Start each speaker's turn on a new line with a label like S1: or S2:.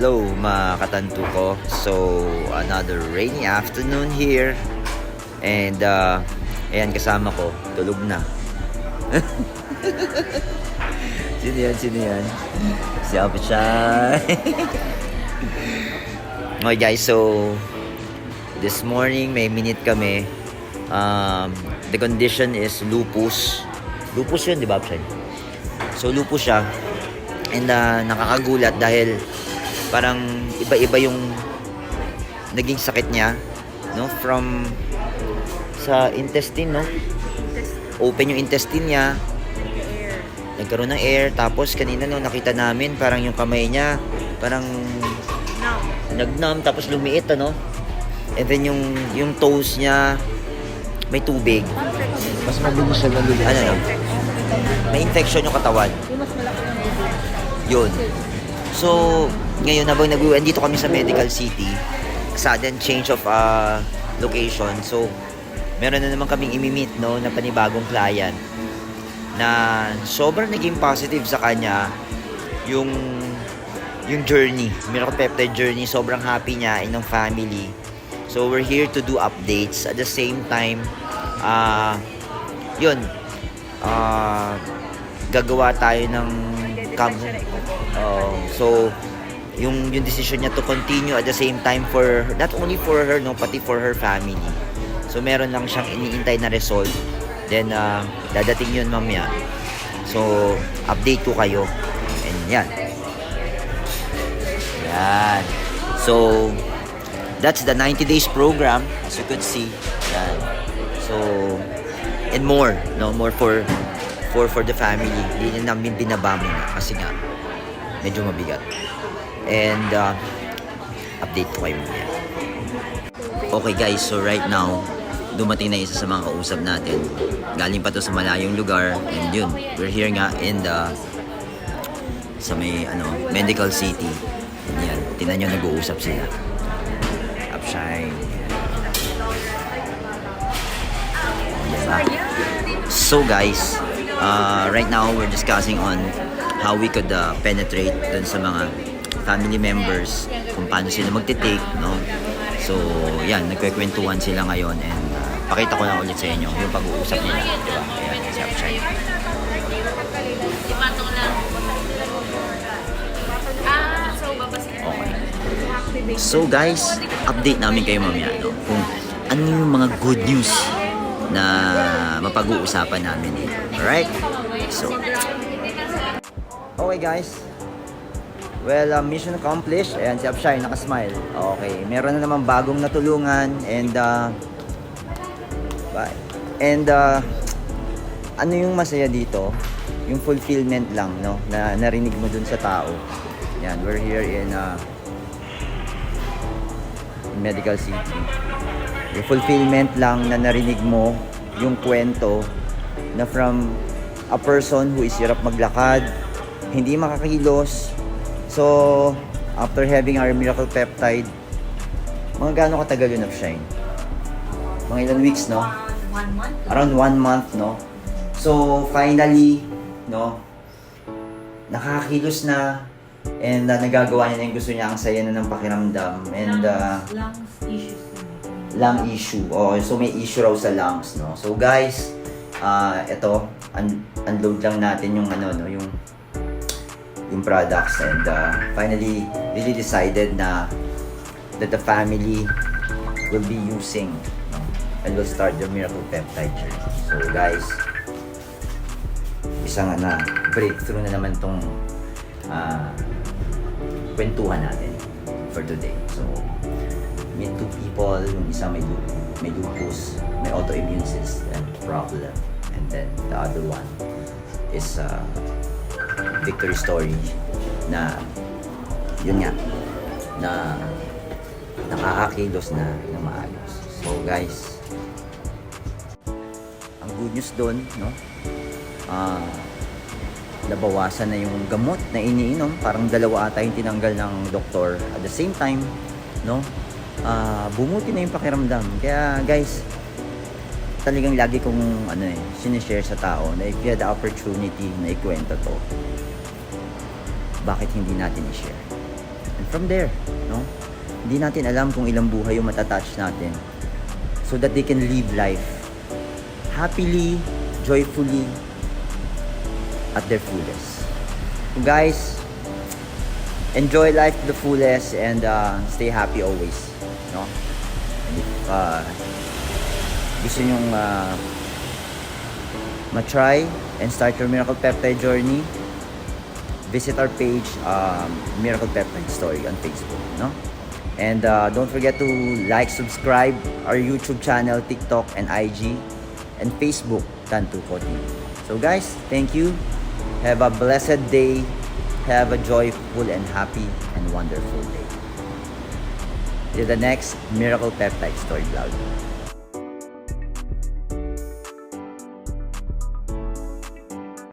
S1: Hello mga katantu ko. So, another rainy afternoon here. And, ayan kasama ko. Tulog na. Sino yan? Si Apichay. Okay guys, so this morning may minute kami. The condition is lupus. Lupus yun, di ba Apichay? So, lupus siya. And nakakagulat dahil parang iba-iba yung naging sakit niya, no? From sa intestine, no? Open yung intestine niya. Nagkaroon ng air. Tapos kanina, no, nakita namin parang yung kamay niya parang nagnam, tapos lumiit, ano? And then yung toes niya may tubig.
S2: Mas mabilis siya nalulito.
S1: Ano, no? May infection yung katawan. Yun. So, ngayon habang andito kami sa Medical City, sudden change of location. So, meron na naman kaming imimit, no, na panibagong client na sobrang naging positive sa kanya yung journey, Miracle Peptide journey. Sobrang happy niya and ng family. So, we're here to do updates. At the same time, gagawa tayo ng so yung decision niya to continue at the same time for not only for her, no, pati for her family. So meron lang siyang iniintay na result, then dadating yun mamaya. So update ko kayo. And yan, so that's the 90 days program, as you could see. Yan. So and more for the family. Hindi na namin binaba muna kasi nga medyo mabigat. And update ko kayo muna. Okay guys, so right now dumating na isa sa mga kausap natin. Galing pa to sa malayong lugar. And yun, we're here nga in sa may Medical City. Yan, tingnan nyo, nag-uusap sila. Upshine. Diba? So guys, right now we're discussing on how we could penetrate dun sa mga family members, kung paano sila magtitake, no? So yan, nagkwekwentuhan sila ngayon. And pakita ko na ulit sa inyo yung pag-uusap nila, diba? Ayan, si Upshine. Okay. So guys, update namin kayo mamaya, no? Kung ano yung mga good news na mapag-uusapan namin dito. Alright? So, okay guys. Well, mission accomplished. Ayan, si Upshine, nakasmile. Okay, meron na naman bagong natulungan. And, ano yung masaya dito? Yung fulfillment lang, no? Na narinig mo dun sa tao. Yan, we're here in Medical City. Yung fulfillment lang na narinig mo yung kwento na from a person who is hirap maglakad, hindi makakilos. So, after having our Miracle Peptide, mga gaano katagal yun, Upshine? Mga ilang weeks, no?
S3: 1 month.
S1: Around 1 month, no? So, finally, no? Nakakakilos na. And nagagawa niya na yung gusto niya. Ang saya na ng pakiramdam. And
S3: lungs issues.
S1: lung issue. Oh, so may issue raw sa lungs, no? So guys, ito, unload lang natin yung yung products. And finally really decided na that the family will be using, no? And will start the Miracle Peptide journey. So guys, isang breakthrough na naman tong kwentuhan natin for today. So meet two people, yung isa may lupus, may autoimmune system problem, and then the other one is victory story na yun nga, na nakakakilos na maayos. So guys, ang good news doon, no? Nabawasan na yung gamot na iniinom. Parang 2 ata yung tinanggal ng doktor. At the same time, no, bumuti na yung pakiramdam. Kaya guys, talagang lagi kong sinishare sa tao na if you had the opportunity na ikwento to, bakit hindi natin i-share? And from there, no? Hindi natin alam kung ilang buhay yung matatouch natin. So that they can live life happily, joyfully, at their fullest. So guys, enjoy life to the fullest and stay happy always, no? And if gusto nyong ma-try and start your Miracle Peptide journey, visit our page, Miracle Peptide Story on Facebook, no? And don't forget to like, subscribe our YouTube channel, TikTok, and IG, and Facebook, Tantuko TV. So guys, thank you. Have a blessed day. Have a joyful and happy and wonderful day. Till the next Miracle Peptide Story vlog.